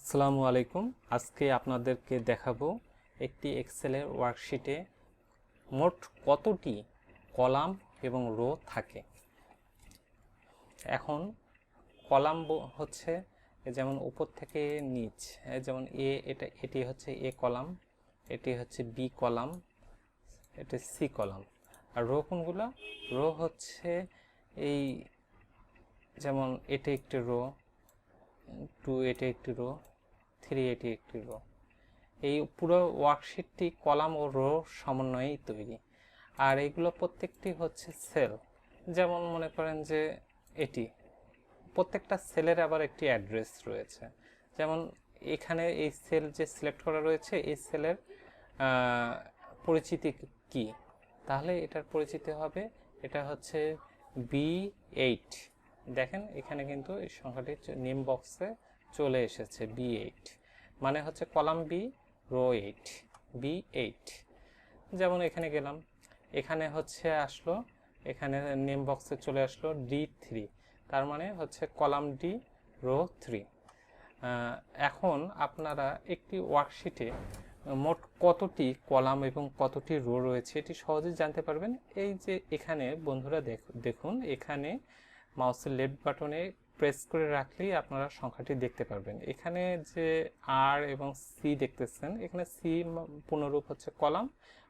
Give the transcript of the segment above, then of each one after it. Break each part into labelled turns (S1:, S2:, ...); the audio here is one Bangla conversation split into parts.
S1: আসসালামু আলাইকুম। আজকে আপনাদেরকে দেখাবো একটি এক্সেলের ওয়ার্কশিটে মোট কতটি কলাম এবং রো থাকে। এখন কলাম হচ্ছে যেমন উপর থেকে নিচ, যেমন এটি হচ্ছে এ কলাম, এটি হচ্ছে বি কলাম, এটি সি কলাম। আর রো কোনগুলো? রো হচ্ছে এই যেমন এটি একটি রো, 2 এটি একটি রো, 3 এটি একটি রো। এই পুরো ওয়ার্কশিটটি কলাম ও রো সমন্বয়েই তৈরি। আর এইগুলো প্রত্যেকটি হচ্ছে সেল। যেমন মনে করেন যে এটি প্রত্যেকটা সেলের আবার একটি অ্যাড্রেস রয়েছে। যেমন এখানে এই সেল যে সিলেক্ট করা রয়েছে, এই সেলের পরিচিতি কি? তাহলে এটার পরিচিতি হবে, এটা হচ্ছে B8। দেখেন এখানে কিন্তু এই সংখ্যাটি নেম বক্সে চলে এসেছে, B8 মানে হচ্ছে কলাম বি, রো 8, B8। যেমন এখানে গেলাম, এখানে হচ্ছে আসলো, এখানে নেম বক্সে চলে আসলো D3, তার মানে হচ্ছে কলাম ডি, রো 3। এখন আপনারা একটি ওয়ার্কশিটে মোট কতটি কলাম এবং কতটি রো রয়েছে এটি সহজেই জানতে পারবেন। এই যে এখানে বন্ধুরা দেখুন, এখানে মাউসের লেফট বাটনে প্রেস করে রাখলেই আপনারা সংখ্যাটি দেখতে পারবেন। এখানে যে আর এবং সি দেখতেছেন, এখানে সি পূর্ণরূপ হচ্ছে কলাম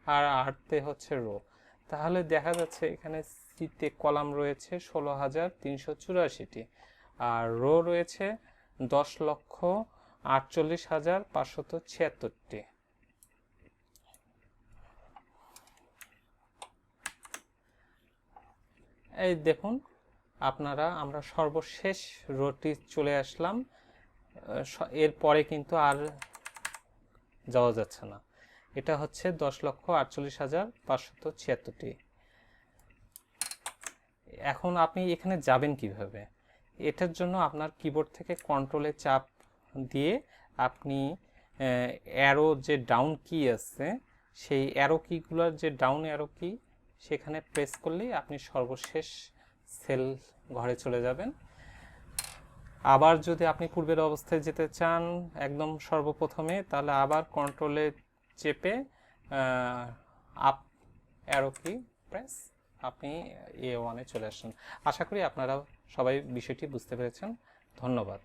S1: আর আরতে হচ্ছে রো। তাহলে দেখা যাচ্ছে এখানে সিতে কলাম রয়েছে 16,384টি আর রো রয়েছে 10,48,576টি। এই দেখুন আপনারা, আমরা সর্বশেষ রোটি চলে আসলাম, এরপরে কিন্তু আর যাওয়া যাচ্ছে না। এটা হচ্ছে 10,48,576টি। এখন আপনি এখানে যাবেন কিভাবে? এটার জন্য আপনার কিবোর্ড থেকে কন্ট্রোলে চাপ দিয়ে আপনি অ্যারো যে ডাউন কি আছে, সেই অ্যারো কিগুলোর যে ডাউন অ্যারো কি, সেখানে প্রেস করলেই আপনি সর্বশেষ সেল ঘরে চলে যাবেন। আবার যদি আপনি পূর্বের অবস্থায় যেতে চান একদম সর্বপ্রথমে, তাহলে আবার কন্ট্রোলে চেপে আপ অ্যারো কি প্রেস আপনি A1-এ চলে আসেন। আশা করি আপনারা সবাই বিষয়টি বুঝতে পেরেছেন। ধন্যবাদ।